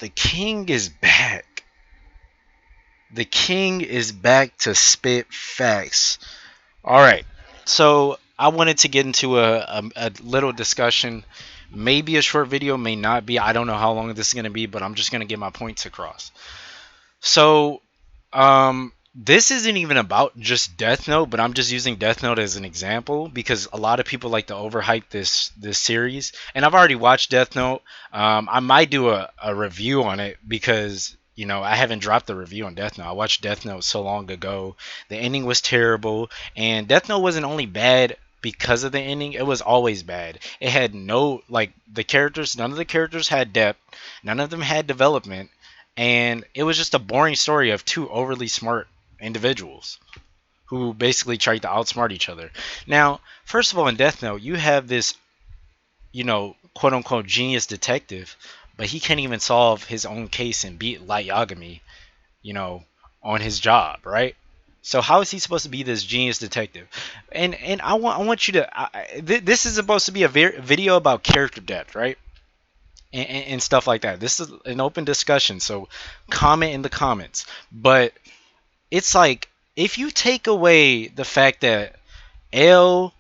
The king is back. The king is back to spit facts. All right. So I wanted to get into a little discussion. Maybe a short video, may not be. I don't know how long this is going to be, but I'm just going to get my points across. So, this isn't even about just Death Note, but I'm just using Death Note as an example because a lot of people like to overhype this series, and I've already watched Death Note. I might do a review on it because I haven't dropped the review on Death Note. I watched Death Note so long ago. The ending was terrible, and Death Note wasn't only bad because of the ending, it was always bad. It had no, like, the characters, none of the characters had depth, none of them had development, and it was just a boring story of two overly smart individuals who basically tried to outsmart each other. Now, first of all, in Death Note, you have this, quote unquote genius detective, but he can't even solve his own case and beat Light Yagami, you know, on his job, right? So how is he supposed to be this genius detective? And I want you to this is supposed to be a video about character depth, right? And stuff like that. This is an open discussion, so comment in the comments. But it's like, if you take away the fact that L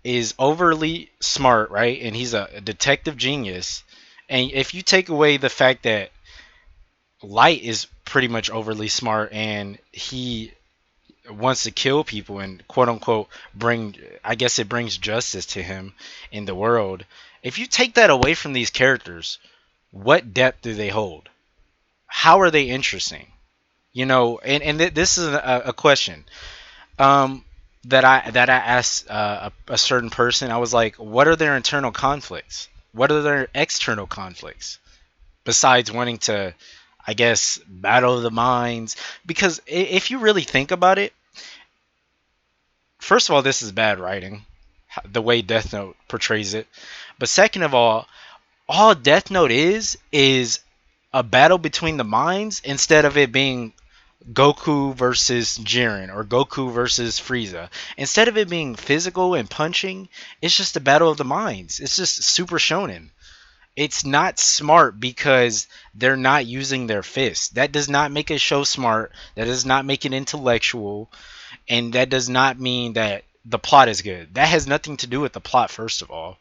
is overly smart, right, and he's a detective genius, and if you take away the fact that Light is pretty much overly smart and he wants to kill people and quote unquote bring, I guess it brings justice to him in the world. If you take that away from these characters, what depth do they hold? How are they interesting? And this is a question that I asked a certain person. I was like, what are their internal conflicts? What are their external conflicts besides wanting to, I guess, battle the minds? Because if you really think about it, first of all, this is bad writing, the way Death Note portrays it. But second of all Death Note is a battle between the minds instead of it being Goku versus Jiren or Goku versus Frieza. Instead of it being physical and punching, it's just a battle of the minds. It's just super shonen. It's not smart because they're not using their fists. That does not make a show smart. That does not make it intellectual. And that does not mean that the plot is good. That has nothing to do with the plot, first of all.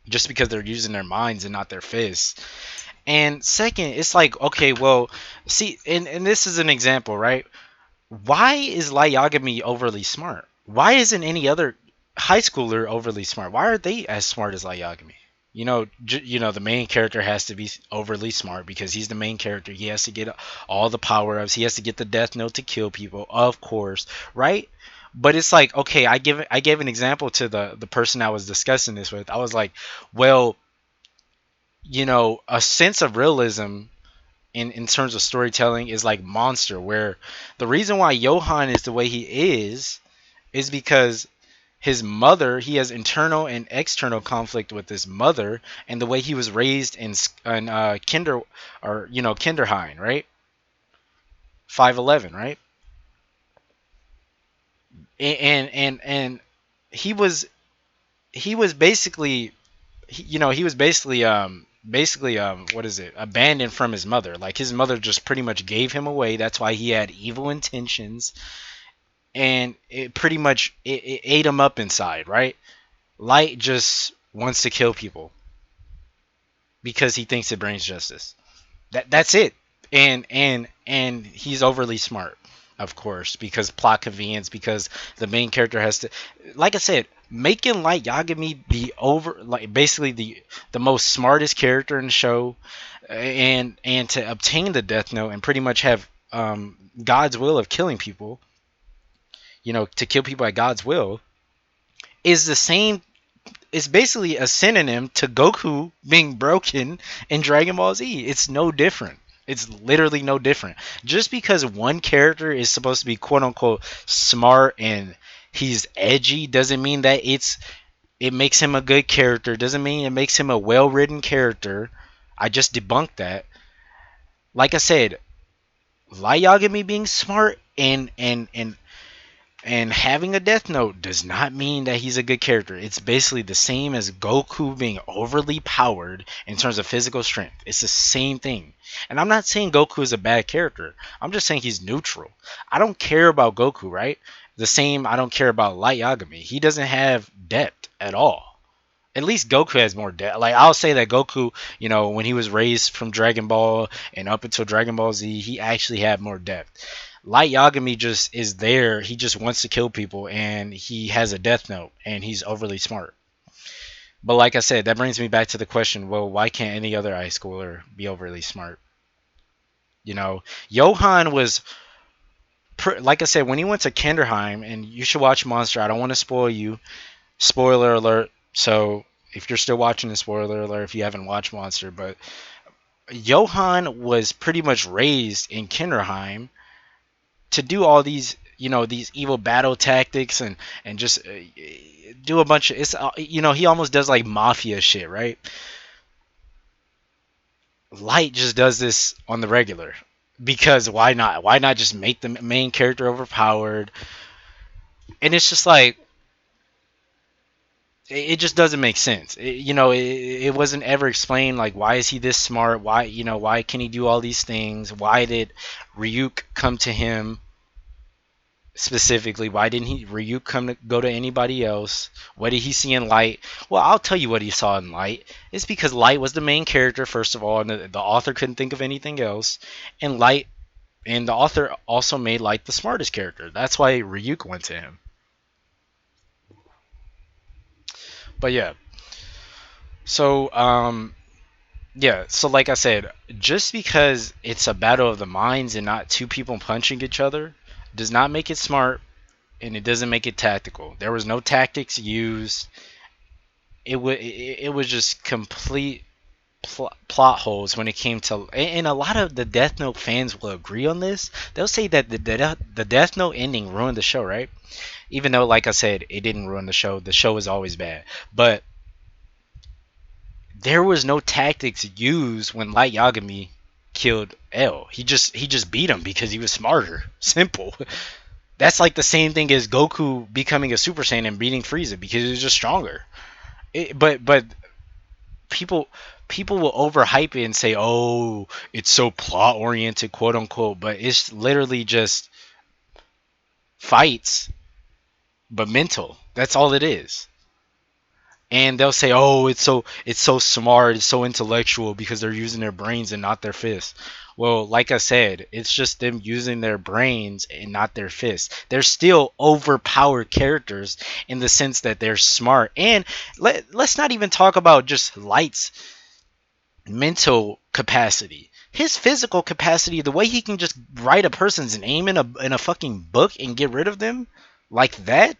Just because they're using their minds and not their fists. And second, it's like, okay, well, see, and this is an example, right? Why is Light Yagami overly smart? Why isn't any other high schooler overly smart? Why are they as smart as Light Yagami? The main character has to be overly smart because he's the main character. He has to get all the power ups. He has to get the Death Note to kill people, of course, right? But it's like, okay, I gave an example to the person I was discussing this with. I was like, well, a sense of realism in terms of storytelling is like Monster, where the reason why Johan is the way he is because his mother, he has internal and external conflict with his mother and the way he was raised in Kinderheim, right? 5'11", right? And he was basically he was basically what is it, abandoned from his mother. Like, his mother just pretty much gave him away. That's why he had evil intentions, and it pretty much it ate him up inside, right? Light just wants to kill people because he thinks it brings justice. That's it. And he's overly smart, of course, because plot convenience, because the main character has to, like I said, making Light Yagami basically the most smartest character in the show, and to obtain the Death Note and pretty much have God's will of killing people, to kill people at God's will, is the same. It's basically a synonym to Goku being broken in Dragon Ball Z. It's no different. It's literally no different. Just because one character is supposed to be quote unquote smart and he's edgy doesn't mean that it makes him a good character. Doesn't mean it makes him a well-written character. I just debunked that. Like I said, Light Yagami being smart and And having a Death Note does not mean that he's a good character. It's basically the same as Goku being overly powered in terms of physical strength. It's the same thing. And I'm not saying Goku is a bad character. I'm just saying he's neutral. I don't care about Goku, right? The same I don't care about Light Yagami. He doesn't have depth at all. At least Goku has more depth. Like I'll say that Goku, when he was raised from Dragon Ball and up until Dragon Ball Z, he actually had more depth. Light Yagami just is there. He just wants to kill people, and he has a Death Note, and he's overly smart. But like I said, that brings me back to the question: well, why can't any other high schooler be overly smart? Johan was, like I said, when he went to Kinderheim, and you should watch Monster. I don't want to spoil you. Spoiler alert. So if you're still watching the spoiler alert, if you haven't watched Monster, but Johan was pretty much raised in Kinderheim to do all these evil battle tactics and just do a bunch of he almost does like mafia shit, right? Light just does this on the regular because why not just make the main character overpowered? And it's just like it just doesn't make sense. It wasn't ever explained, like, why is he this smart? Why can he do all these things? Why did Ryuk come to him specifically? Why didn't Ryuk go to anybody else? What did he see in Light? Well, I'll tell you what he saw in Light. It's because Light was the main character, first of all, and the author couldn't think of anything else. And the author also made Light the smartest character. That's why Ryuk went to him. But yeah, so so like I said, just because it's a battle of the minds and not two people punching each other does not make it smart, and it doesn't make it tactical. There was no tactics used. It was just complete plot holes when it came to, and a lot of the Death Note fans will agree on this. They'll say that the Death Note ending ruined the show, right? Even though, like I said, it didn't ruin the show. The show was always bad, but there was no tactics used when Light Yagami killed L. He just beat him because he was smarter. Simple. That's like the same thing as Goku becoming a Super Saiyan and beating Frieza because he was just stronger. But people people will overhype it and say, "Oh, it's so plot oriented, quote unquote," but it's literally just fights, but mental. That's all it is. And they'll say, "Oh, it's so smart, it's so intellectual because they're using their brains and not their fists." Well, like I said, it's just them using their brains and not their fists. They're still overpowered characters in the sense that they're smart. And let's not even talk about just Light's mental capacity. His physical capacity, the way he can just write a person's name in a fucking book and get rid of them like that,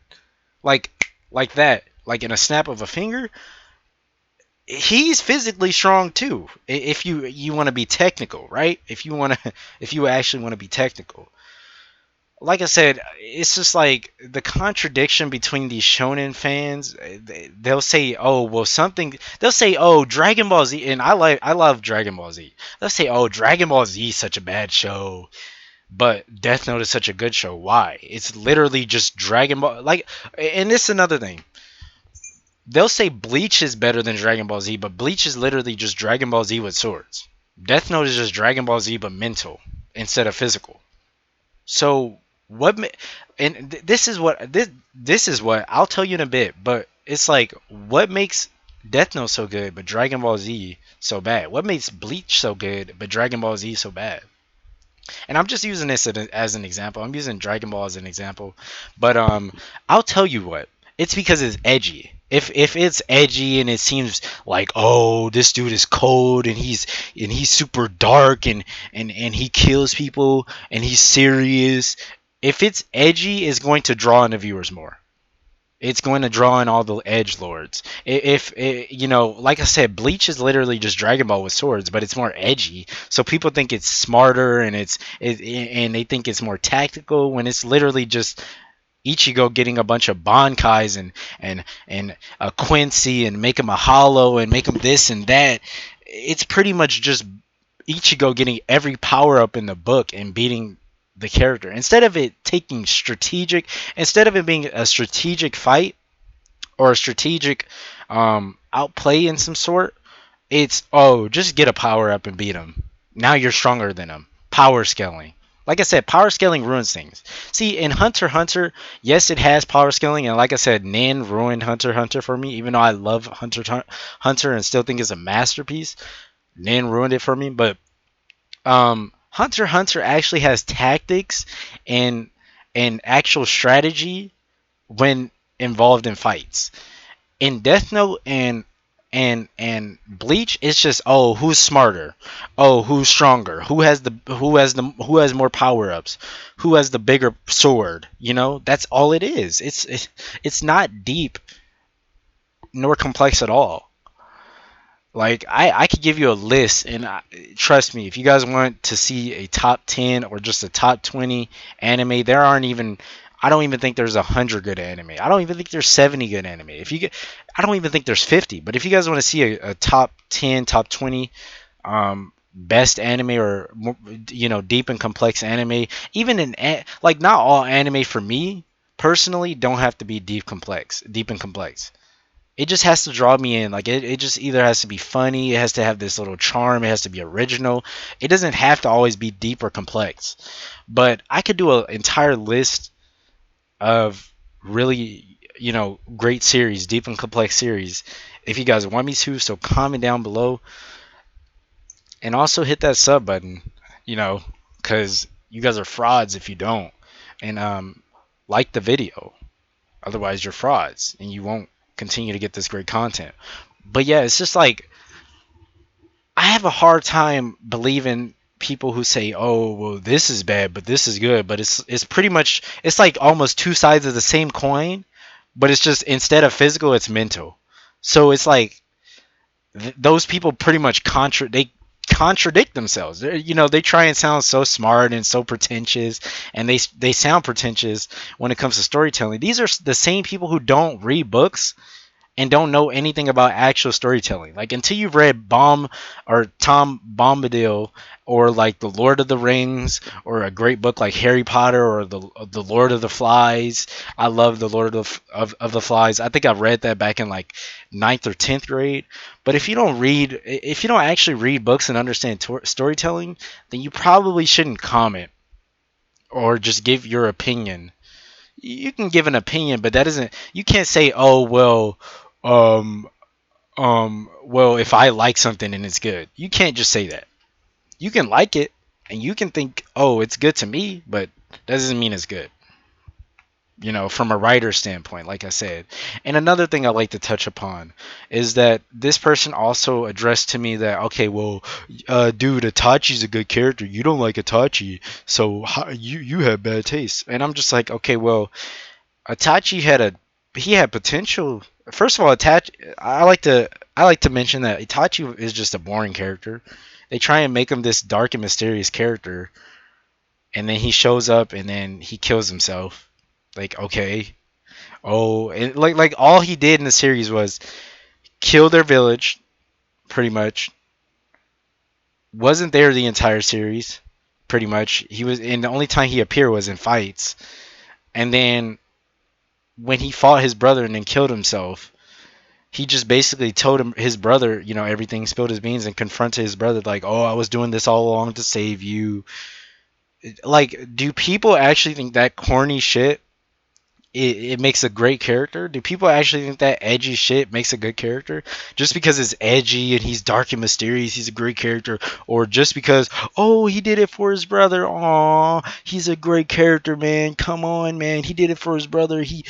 like like that, like in a snap of a finger, he's physically strong too. If you want to be technical, right? If you actually want to be technical. Like I said, it's just like the contradiction between these shonen fans. They'll say, "Oh, well, something." They'll say, "Oh, Dragon Ball Z," and I love Dragon Ball Z. They'll say, "Oh, Dragon Ball Z is such a bad show, but Death Note is such a good show." Why? It's literally just Dragon Ball. Like, and this is another thing. They'll say Bleach is better than Dragon Ball Z, but Bleach is literally just Dragon Ball Z with swords. Death Note is just Dragon Ball Z but mental instead of physical. So what? And this is what I'll tell you in a bit. But it's like, what makes Death Note so good but Dragon Ball Z so bad? What makes Bleach so good but Dragon Ball Z so bad? And I'm just using this as an example. I'm using Dragon Ball as an example, but I'll tell you what. It's because it's edgy. If it's edgy and it seems like, oh, this dude is cold and he's super dark and he kills people and he's serious. If it's edgy, it's going to draw in the viewers more. It's going to draw in all the edge lords. If like I said, Bleach is literally just Dragon Ball with swords, but it's more edgy. So people think it's smarter and they think it's more tactical when it's literally just Ichigo getting a bunch of Bankais and a Quincy and make him a Hollow and make him this and that. It's pretty much just Ichigo getting every power up in the book and beating the character. Instead of it taking strategic, instead of it being a strategic fight or a strategic outplay in some sort, it's, oh, just get a power up and beat him. Now you're stronger than him. Power scaling. Like I said, power scaling ruins things. See, in Hunter x Hunter, yes, it has power scaling, and like I said, Nin ruined Hunter x Hunter for me. Even though I love Hunter and still think it's a masterpiece, Nin ruined it for me. But Hunter x Hunter actually has tactics and actual strategy when involved in fights. In Death Note and Bleach, it's just, oh, who's smarter, oh, who's stronger, who has more power ups, who has the bigger sword. That's all it is. It's not deep nor complex at all. Like, I could give you a list, and trust me, if you guys want to see a top 10 or just a top 20 anime, there aren't even. I don't even think there's 100 good anime. I don't even think there's 70 good anime. If you get, I don't even think there's 50. But if you guys want to see a top 10, top 20 best anime, or deep and complex anime, even like, not all anime for me personally don't have to be deep and complex. It just has to draw me in. Like, it just either has to be funny, it has to have this little charm, it has to be original. It doesn't have to always be deep or complex. But I could do an entire list of really, great series, deep and complex series, if you guys want me to. So comment down below, and also hit that sub button, because you guys are frauds if you don't. And like the video. Otherwise, you're frauds, and you won't continue to get this great content. But yeah, it's just like, I have a hard time believing people who say, "Oh, well, this is bad, but this is good." But it's pretty much, it's like almost two sides of the same coin, but it's just, instead of physical, it's mental. So it's like, those people pretty much they contradict themselves. They try and sound so smart and so pretentious, and they sound pretentious when it comes to storytelling. These are the same people who don't read books and don't know anything about actual storytelling. Like, until you've read Tom Bombadil, or like The Lord of the Rings, or a great book like Harry Potter, or the Lord of the Flies. I love the Lord of the Flies. I think I read that back in like ninth or 10th grade. But if you don't actually read books and understand storytelling, then you probably shouldn't comment or just give your opinion. You can give an opinion, but that doesn't. You can't say, "Oh, well, um, well, if I like something and it's good." You can't just say that. You can like it, and you can think, "Oh, it's good to me," but that doesn't mean it's good. From a writer standpoint, like I said. And another thing I like to touch upon is that this person also addressed to me that, okay, well, dude, Itachi's a good character. You don't like Itachi, so you have bad taste. And I'm just like, okay, well, Itachi he had potential. First of all, I like to mention that Itachi is just a boring character. They try and make him this dark and mysterious character, and then he shows up and then he kills himself. Like, okay, oh, and like all he did in the series was kill their village, pretty much. Wasn't there the entire series, pretty much. He was, and the only time he appeared was in fights. And then when he fought his brother and then killed himself, he just basically told his brother, everything, spilled his beans, and confronted his brother like, "Oh, I was doing this all along to save you." Like, do people actually think that corny shit it makes a great character? Do people actually think that edgy shit makes a good character? Just because it's edgy and he's dark and mysterious, he's a great character? Or just because, oh, he did it for his brother, aw, he's a great character, man. Come on, man, he did it for his brother. He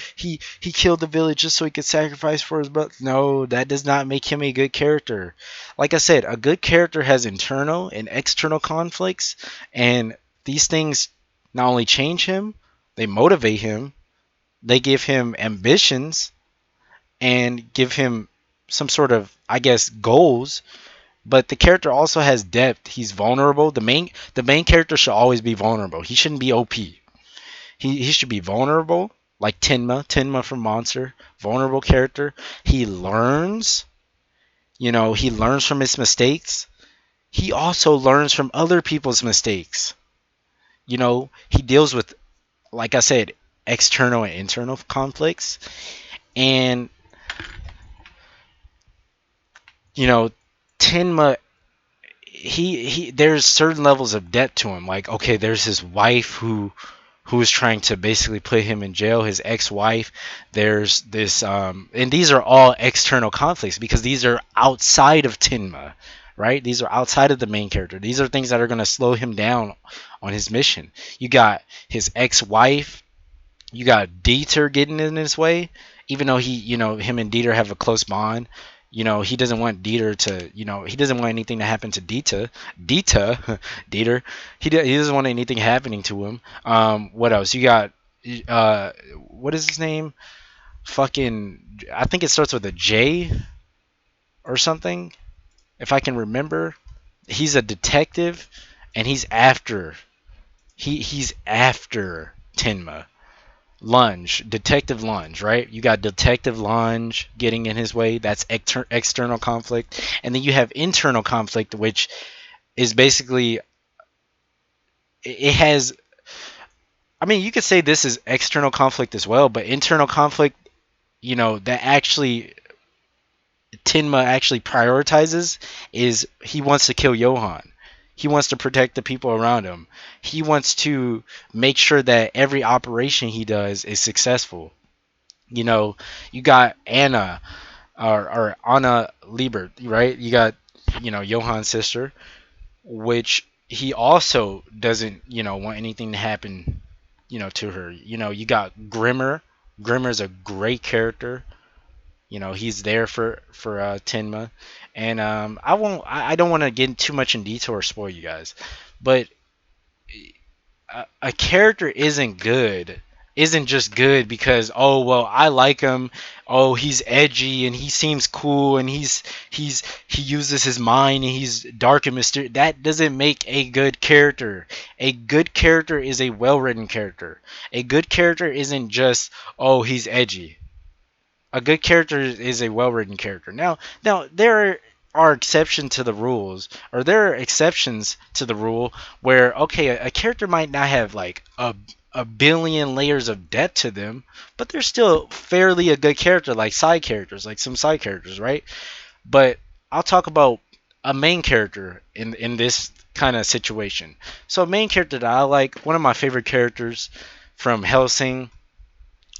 killed the village just so he could sacrifice for his brother. No, that does not make him a good character. Like I said, a good character has internal and external conflicts, and these things not only change him, they motivate him, they give him ambitions and give him some sort of, I guess, goals. But the character also has depth. He's vulnerable. The main character should always be vulnerable. He shouldn't be OP. He should be vulnerable, like Tenma from Monster. Vulnerable character. He learns. He learns from his mistakes. He also learns from other people's mistakes. He deals with, like I said, external and internal conflicts. And, you know, Tenma, he there's certain levels of depth to him. Like, okay, there's his wife who is trying to basically put him in jail, his ex-wife. There's this and these are all external conflicts because these are outside of Tenma, right? These are outside of the main character. These are things that are going to slow him down on his mission. You got his ex-wife, you got Dieter getting in his way, even though him and Dieter have a close bond. He doesn't want Dieter to, he doesn't want anything to happen to Dieter, Dieter. He doesn't want anything happening to him. What else? You got, what is his name? Fucking, I think it starts with a J or something, if I can remember. He's a detective, and he's after Tenma. Lunge, Detective Lunge, right? You got Detective Lunge getting in his way. That's external conflict. And then you have internal conflict, which is basically, it has, I mean, you could say this is external conflict as well, but internal conflict, that actually Tenma actually prioritizes is he wants to kill Johan. He wants to protect the people around him. He wants to make sure that every operation he does is successful. You got Anna, or Anna Liebert, right? You got, Johan's sister, which he also doesn't, want anything to happen, to her. You got Grimmer. Grimmer's a great character. He's there for Tenma, and I don't want to get too much in detail or spoil you guys, but a character isn't just good because, oh well, I like him, oh he's edgy and he seems cool and he uses his mind and he's dark and mysterious. That doesn't make a good character. A good character is a well-written character. A good character isn't just, oh he's edgy. A good character is a well-written character. Now there are exceptions to the rules, or there are exceptions to the rule where, okay, a character might not have like a billion layers of depth to them, but they're still fairly a good character, like side characters, like some side characters, right? But I'll talk about a main character in this kind of situation. So a main character that I like, one of my favorite characters from Hellsing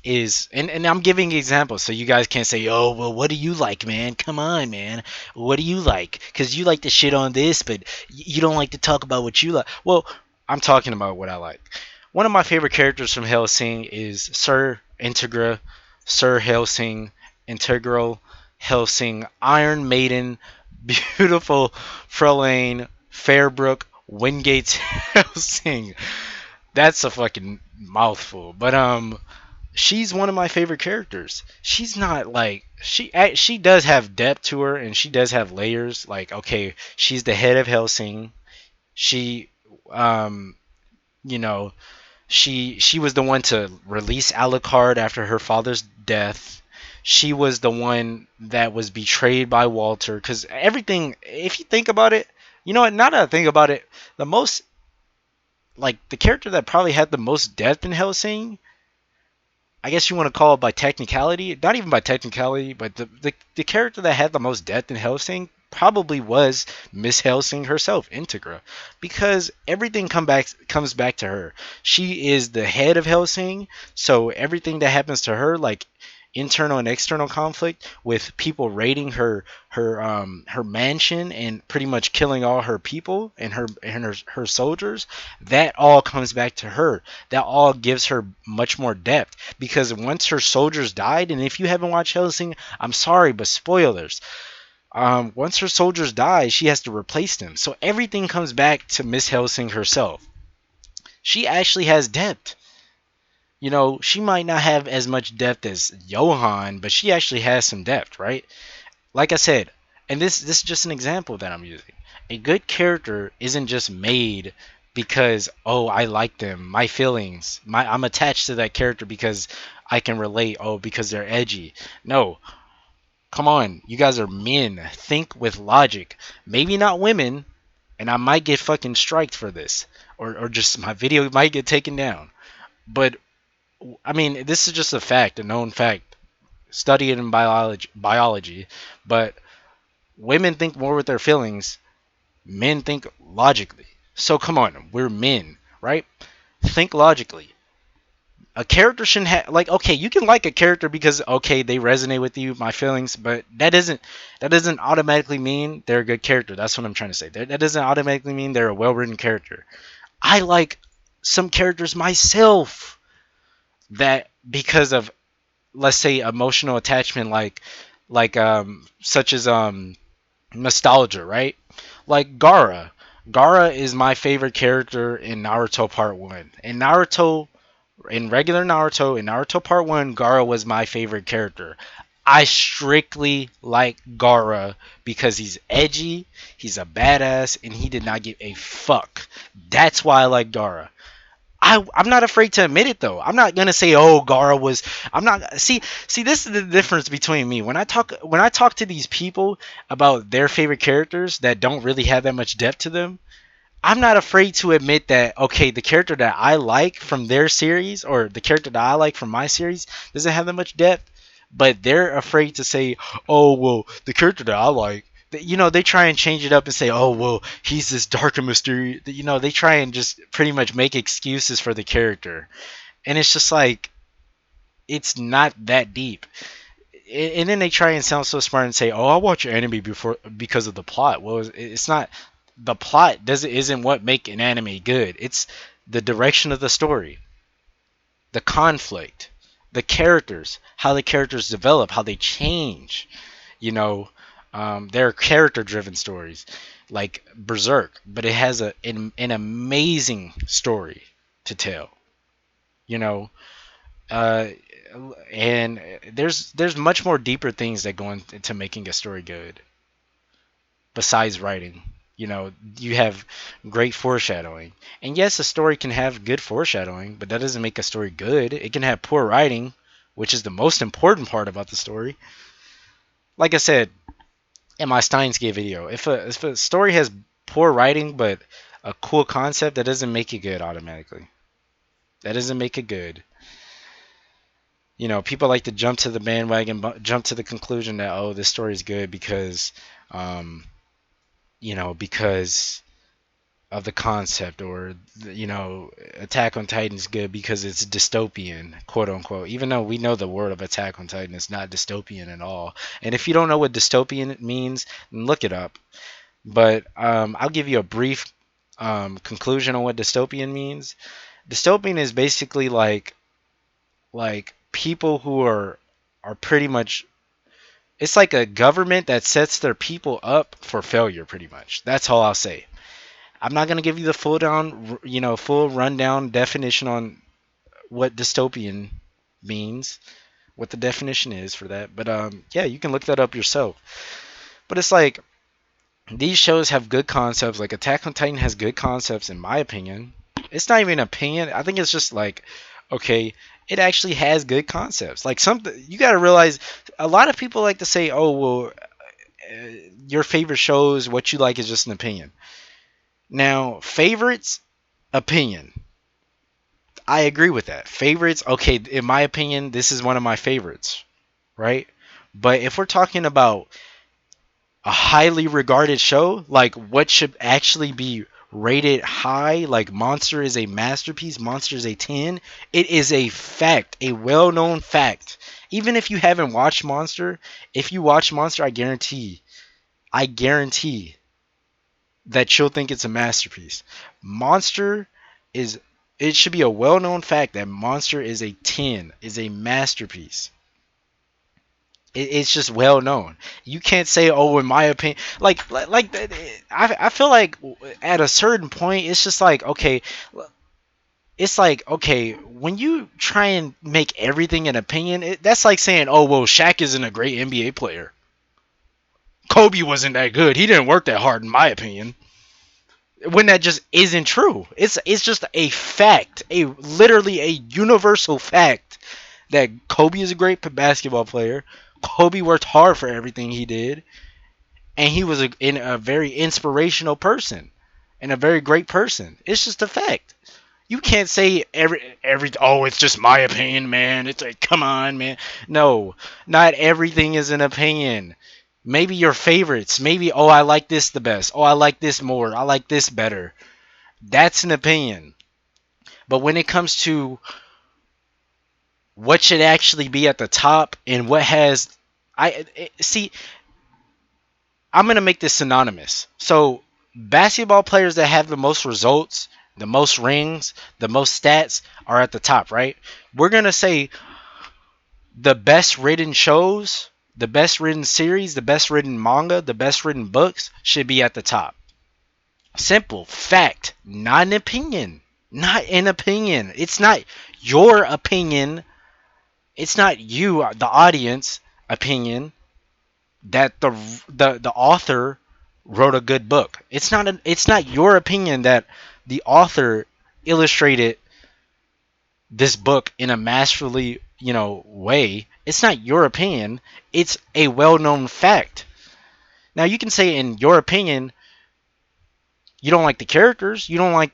is, and I'm giving examples so you guys can't say, oh well, what do you like, man? Come on, man, what do you like? Because you like to shit on this, but you don't like to talk about what you like. Well, I'm talking about what I like. One of my favorite characters from Hellsing is Sir Integra, Sir Hellsing, Integral Hellsing, Iron Maiden, Beautiful Fraulein, Fairbrook, Wingate's Hellsing. That's a fucking mouthful, but she's one of my favorite characters. She's not like, she does have depth to her and she does have layers. Like, okay, she's the head of Helsing. She um you know, she was the one to release Alucard after her father's death. She was the one that was betrayed by Walter, cuz everything, if you think about it, you know what, now that I think about it, the most, like, the character that probably had the most depth in Helsing, I guess you want to call it by technicality, not even by technicality, but the character that had the most depth in Hellsing probably was Miss Hellsing herself, Integra, because everything comes back to her. She is the head of Hellsing, so everything that happens to her, like internal and external conflict with people raiding her mansion and pretty much killing all her people and her soldiers, that all comes back to her. That all gives her much more depth because once her soldiers died, and if you haven't watched Hellsing, I'm sorry, but spoilers. Once her soldiers die, she has to replace them. So everything comes back to Miss Hellsing herself. She actually has depth. She might not have as much depth as Johan, but she actually has some depth, right? Like I said, and this is just an example that I'm using. A good character isn't just made because, oh, I like them, my feelings, I'm attached to that character because I can relate. Oh, because they're edgy. No, come on, you guys are men. Think with logic. Maybe not women, and I might get fucking striked for this. or just my video might get taken down. But I mean, this is just a fact, a known fact. Study it in biology, but women think more with their feelings. Men think logically. So come on, we're men, right? Think logically. A character shouldn't have like okay, you can like a character because okay, they resonate with you, my feelings, but that doesn't automatically mean they're a good character. That's what I'm trying to say. That doesn't automatically mean they're a well-written character. I like some characters myself that because of let's say emotional attachment like such as nostalgia, right? Like Gara. Gara is my favorite character in Naruto Part 1. In regular Naruto, in Naruto Part 1, Gara was my favorite character. I strictly like Gara because he's edgy, he's a badass, and he did not give a fuck. That's why I like Gara. I'm not afraid to admit it though. I'm not gonna say, "Oh, Gara was." I'm not. See. This is the difference between me. When I talk to these people about their favorite characters that don't really have that much depth to them, I'm not afraid to admit that okay, the character that I like from their series or the character that I like from my series doesn't have that much depth, but they're afraid to say, "Oh, well, the character that I like." They try and change it up and say, "Oh, well, he's this dark and mysterious." They try and just pretty much make excuses for the character, and it's just like it's not that deep. And then they try and sound so smart and say, "Oh, I watch anime before because of the plot." Well, it's not the plot doesn't isn't what make an anime good. It's the direction of the story, the conflict, the characters, how the characters develop, how they change. You know, they're character-driven stories, like Berserk, but it has an amazing story to tell. You know, uh, and there's much more deeper things that go into making a story good besides writing. You have great foreshadowing. And yes, a story can have good foreshadowing, but that doesn't make a story good. It can have poor writing, which is the most important part about the story. Like I said in my Steins Gate video, if a story has poor writing but a cool concept, that doesn't make it good automatically. That doesn't make it good. People like to jump to the bandwagon, jump to the conclusion that oh, this story is good um, because of the concept, or Attack on Titan is good because it's dystopian, quote unquote. Even though we know the word of Attack on Titan is not dystopian at all. And if you don't know what dystopian means, then look it up. But I'll give you a brief conclusion on what dystopian means. Dystopian is basically like people who are pretty much it's like a government that sets their people up for failure pretty much. That's all I'll say. I'm not going to give you the full rundown definition on what dystopian means, what the definition is for that. But yeah, you can look that up yourself. But it's like these shows have good concepts. Like Attack on Titan has good concepts in my opinion. It's not even an opinion. I think it's just like okay, it actually has good concepts. Like something you got to realize a lot of people like to say, "Oh, well, your favorite shows, what you like is just an opinion." Now, favorites, opinion. I agree with that. Favorites, okay, in my opinion, this is one of my favorites, right? But if we're talking about a highly regarded show, like what should actually be rated high, like Monster is a masterpiece, Monster is a 10, it is a fact, a well known fact. Even if you haven't watched Monster, if you watch Monster, I guarantee that you'll think it's a masterpiece. Monster is it should be a well-known fact that Monster is a 10, is a masterpiece. It's just well known. You can't say, "Oh, in my opinion," I feel like at a certain point, it's just like, okay, when you try and make everything an opinion, that's like saying, "Oh, well, Shaq isn't a great NBA player. Kobe wasn't that good. He didn't work that hard, in my opinion." When that just isn't true. It's just a fact, a literally a universal fact that Kobe is a great basketball player. Kobe worked hard for everything he did, and he was a very inspirational person. and a very great person. It's just a fact. You can't say every oh it's just my opinion, man. It's like come on, man. No, not everything is an opinion. Maybe your favorites. Maybe oh I like this the best. Oh I like this more. I like this better. That's an opinion. But when it comes to what should actually be at the top and what has see I'm gonna make this synonymous. So basketball players that have the most results, the most rings, the most stats are at the top, right? We're gonna say the best written shows, the best written series, the best written manga, the best written books should be at the top. Simple fact, not an opinion. Not an opinion. It's not your opinion. It's not you, the audience opinion that the author wrote a good book. It's not your opinion that the author illustrated this book in a masterfully, way. It's not your opinion. It's a well-known fact. Now you can say in your opinion you don't like the characters, you don't like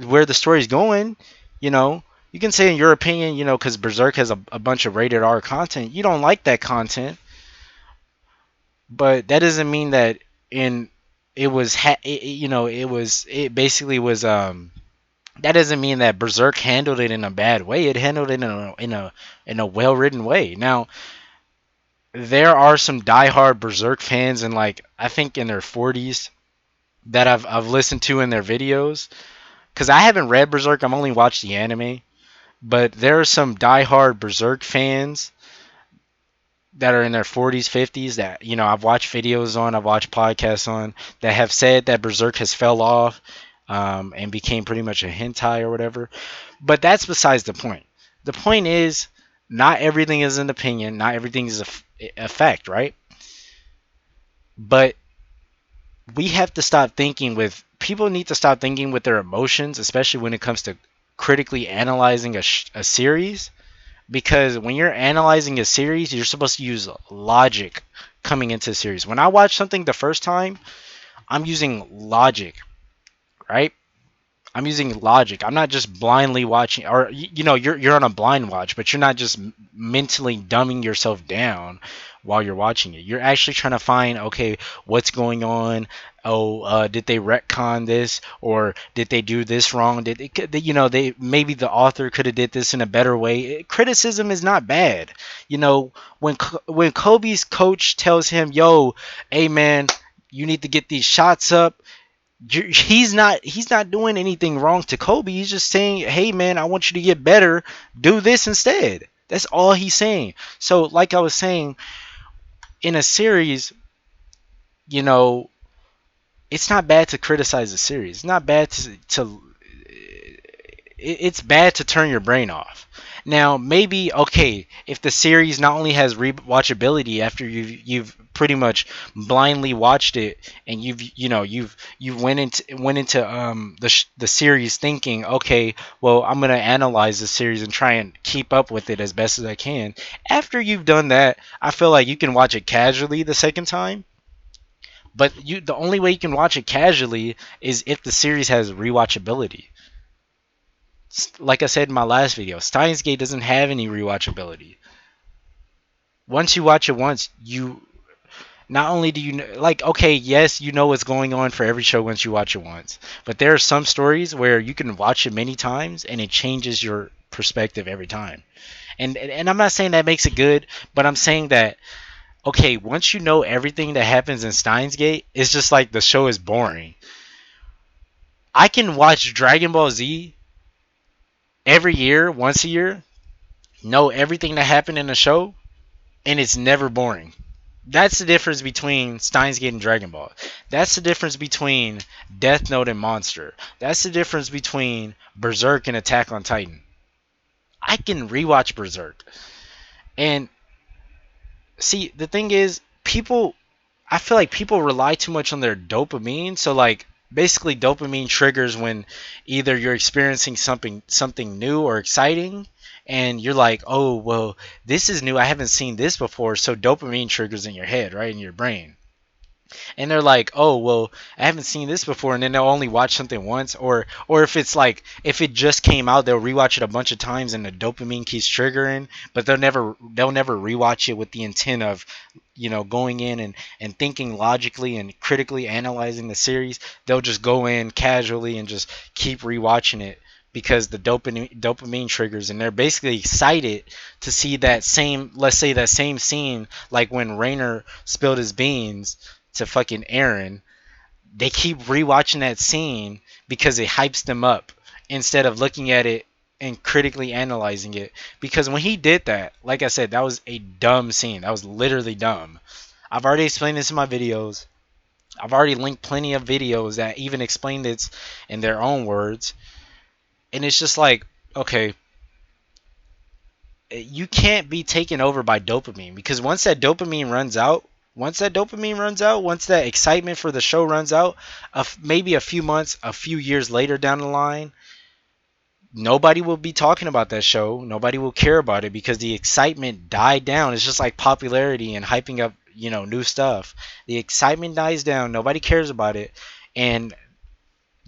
where the story's going, you know. You can say in your opinion, because Berserk has a bunch of rated R content, you don't like that content, but that doesn't mean that in it was it basically was that doesn't mean that Berserk handled it in a bad way. It handled it in a well written way. Now there are some diehard Berserk fans and like I think in their 40s that I've listened to in their videos because I haven't read Berserk. I've only watched the anime, but there are some diehard Berserk fans that are in their 40s, 50s that I've watched videos on, I've watched podcasts on that have said that Berserk has fell off and became pretty much a hentai or whatever. But that's besides the point. The point is, not everything is an opinion, not everything is a fact, right? But we have to stop thinking with people need to stop thinking with their emotions, especially when it comes to critically analyzing a series because when you're analyzing a series, you're supposed to use logic coming into the series. When I watch something the first time, I'm using logic, right? I'm using logic. I'm not just blindly watching, or you're on a blind watch, but you're not just mentally dumbing yourself down while you're watching it. You're actually trying to find, okay, what's going on? Oh, did they retcon this, or did they do this wrong? They maybe the author could have did this in a better way. Criticism is not bad. When Kobe's coach tells him, "Yo, hey man, you need to get these shots up." He's not doing anything wrong to Kobe. He's just saying, "Hey man, I want you to get better. Do this instead." That's all he's saying. So, like I was saying, in a series, you know, it's not bad to criticize a series. It's not bad to it's bad to turn your brain off. Now, maybe okay, if the series not only has rewatchability after you've pretty much blindly watched it and you've went into the series thinking, okay, well, I'm gonna analyze the series and try and keep up with it as best as I can. After you've done that, I feel like you can watch it casually the second time. But the only way you can watch it casually is if the series has rewatchability. Like I said in my last video, Steins Gate doesn't have any rewatchability. Once you watch it once, you not only do you like okay, yes, you know what's going on for every show once you watch it once, but there are some stories where you can watch it many times and it changes your perspective every time. And I'm not saying that makes it good, but I'm saying that okay, once you know everything that happens in Steins Gate, it's just like the show is boring. I can watch Dragon Ball Z every year, once a year, know everything that happened in the show, and it's never boring. That's the difference between Steins Gate and Dragon Ball. That's the difference between Death Note and Monster. That's the difference between Berserk and Attack on Titan. I can rewatch Berserk. And see, the thing is, I feel like people rely too much on their dopamine. So like basically dopamine triggers when either you're experiencing something new or exciting and you're like, "Oh, well, this is new. I haven't seen this before." So dopamine triggers in your head, right? In your brain. and they're like, "Oh, well, I haven't seen this before," and then they'll only watch something once, or if it's like if it just came out, they'll rewatch it a bunch of times, and the dopamine keeps triggering, but they'll never rewatch it with the intent of, going in and thinking logically and critically analyzing the series. They'll just go in casually and just keep rewatching it because the dopamine triggers, and they're basically excited to see that same, let's say, that same scene, like when Rainer spilled his beans to fucking Aaron. They keep rewatching that scene because it hypes them up instead of looking at it and critically analyzing it. Because when he did that, like I said, that was a dumb scene. That was literally dumb. I've already explained this in my videos. I've already linked plenty of videos that even explain this in their own words. And it's just like, okay, you can't be taken over by dopamine, because once that excitement for the show runs out, maybe a few months, a few years later down the line, nobody will be talking about that show. Nobody will care about it because the excitement died down. It's just like popularity and hyping up, new stuff. The excitement dies down. Nobody cares about it. And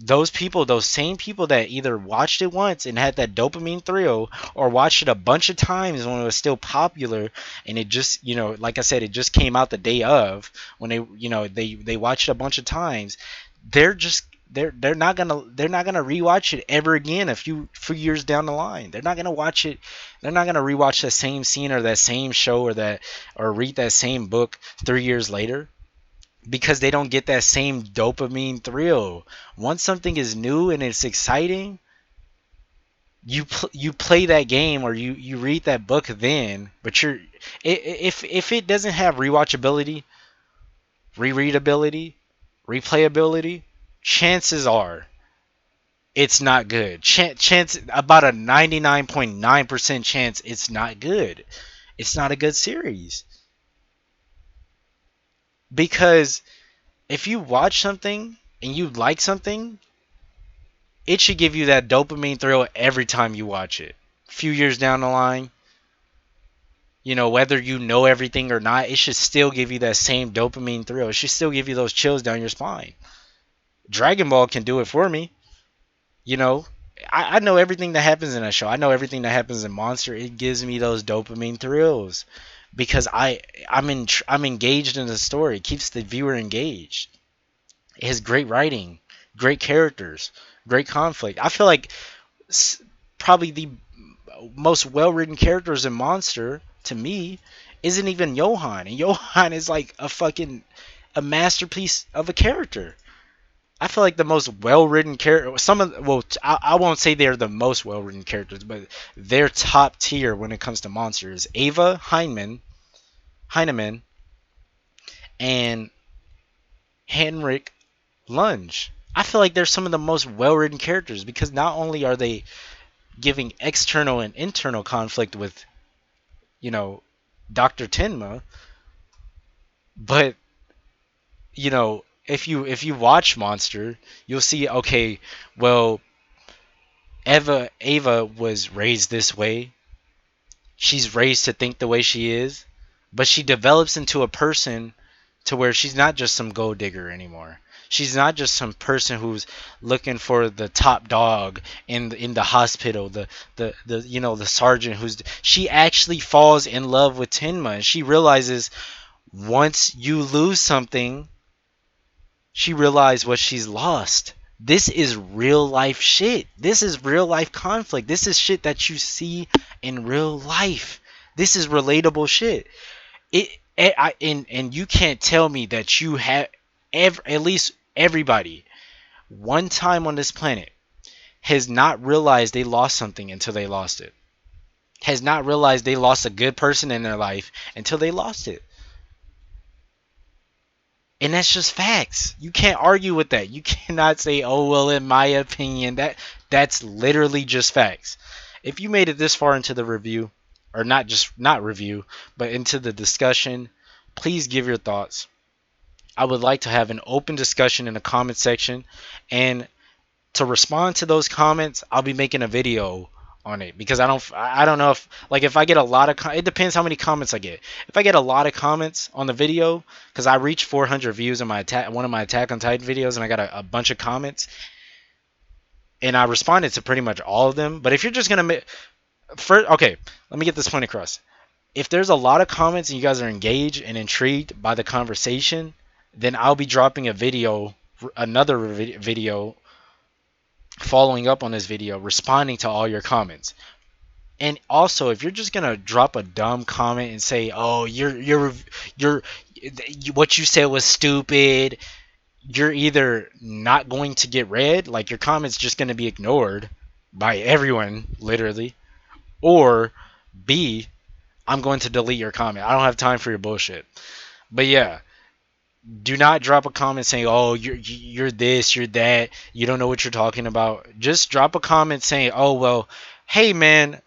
those people, those same people that either watched it once and had that dopamine thrill, or watched it a bunch of times when it was still popular, and it just, like I said, it just came out the day of, when they watched it a bunch of times, they're just they're not gonna rewatch it ever again a few years down the line. They're not gonna watch it. They're not gonna rewatch that same scene or that same show or read that same book 3 years later, because they don't get that same dopamine thrill. Once something is new and it's exciting, you play that game or you read that book then, but if it doesn't have rewatchability, rereadability, replayability, chances are it's not good. Chance about a 99.9% chance it's not good. It's not a good series, because if you watch something and you like something, it should give you that dopamine thrill every time you watch it. A few years down the line, whether you know everything or not, it should still give you that same dopamine thrill. It should still give you those chills down your spine. Dragon Ball can do it for me. You know, I know everything that happens in that show. I know everything that happens in Monster. It gives me those dopamine thrills because I'm engaged in the story. It keeps the viewer engaged. It has great writing, great characters, great conflict. I feel like probably the most well-written characters in Monster to me isn't even Johan, and Johan is like a masterpiece of a character. I feel like the most well-written character, I won't say they're the most well-written characters, but they're top tier when it comes to monsters. Ava Heinemann, and Henrik Lunge. I feel like they're some of the most well-written characters because not only are they giving external and internal conflict with, you know, Dr. Tenma, but if you watch Monster, you'll see, okay, well, Ava was raised this way. She's raised to think the way she is, but she develops into a person to where she's not just some gold digger anymore. She's not just some person who's looking for the top dog in the hospital, the sergeant who's she actually falls in love with Tenma, and she realizes once you lose something, she realized what she's lost. This is real life shit. This is real life conflict. This is shit that you see in real life. This is relatable shit. And you can't tell me that you have at least everybody one time on this planet has not realized they lost something until they lost it. Has not realized they lost a good person in their life until they lost it. And that's just facts. You can't argue with that. You cannot say, "Oh well, in my opinion." That's literally just facts. If you made it this far into the review, or not review, but into the discussion, please give your thoughts. I would like to have an open discussion in the comment section, and to respond to those comments, I'll be making a video on it because I don't know if like if I get a lot of it depends how many comments I get. If I get a lot of comments on the video because I reached 400 views in my one of my Attack on Titan videos and I got a bunch of comments and I responded to pretty much all of them. But if you're just gonna first, okay, let me get this point across. If there's a lot of comments and you guys are engaged and intrigued by the conversation, then I'll be dropping a video, another video following up on this video, responding to all your comments. And also, if you're just gonna drop a dumb comment and say, "Oh, you're what you said was stupid," you're either not going to get read, like your comment's just gonna be ignored by everyone, literally, or B, I'm going to delete your comment. I don't have time for your bullshit. But yeah, do not drop a comment saying, "Oh, you're this, you're that, you don't know what you're talking about." Just drop a comment saying, "Oh well, hey man,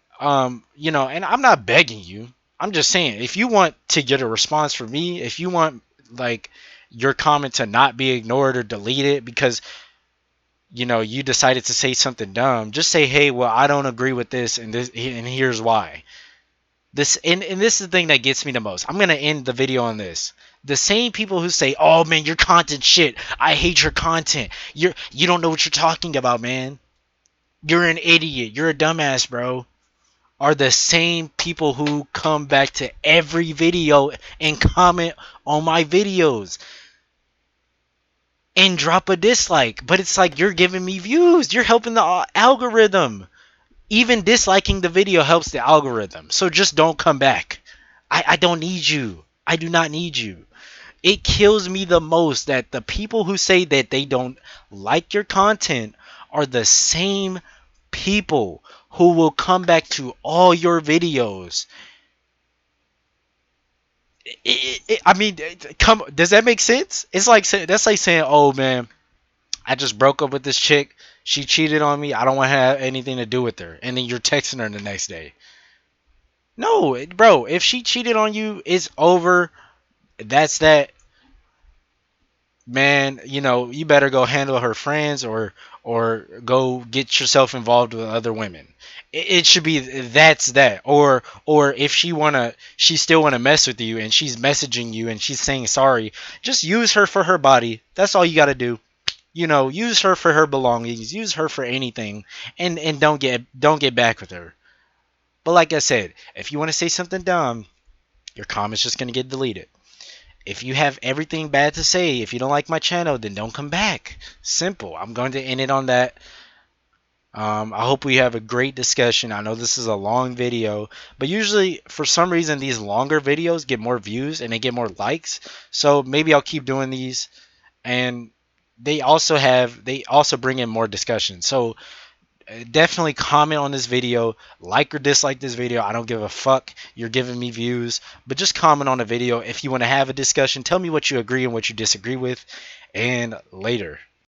you know," and I'm not begging you. I'm just saying, if you want to get a response from me, if you want like your comment to not be ignored or deleted because you know you decided to say something dumb, just say, "Hey, well, I don't agree with this, and here's why." And this is the thing that gets me the most. I'm gonna end the video on this. The same people who say, "Oh man, your content shit. I hate your content. You don't know what you're talking about, man. You're an idiot. You're a dumbass, bro." Are the same people who come back to every video and comment on my videos and drop a dislike. But it's like you're giving me views. You're helping the algorithm. Even disliking the video helps the algorithm. So just don't come back. I don't need you. I do not need you. It kills me the most that the people who say that they don't like your content are the same people who will come back to all your videos. I mean, come. Does that make sense? It's like that's like saying, "Oh man, I just broke up with this chick. She cheated on me. I don't want to have anything to do with her." And then you're texting her the next day. No, bro. If she cheated on you, it's over. That's that. Man, you know, you better go handle her friends or go get yourself involved with other women. It should be that's that. Or if she still wanna mess with you and she's messaging you and she's saying sorry, just use her for her body. That's all you gotta do. You know, use her for her belongings, use her for anything, and don't get back with her. But like I said, if you want to say something dumb, your comment's just gonna get deleted. If you have everything bad to say, if you don't like my channel, then don't come back. Simple. I'm going to end it on that. I hope we have a great discussion. I know this is a long video, but usually for some reason these longer videos get more views and they get more likes. So maybe I'll keep doing these. And they also bring in more discussion. So definitely comment on this video, like or dislike this video. I don't give a fuck. You're giving me views, but just comment on the video if you want to have a discussion. Tell me what you agree and what you disagree with, and later.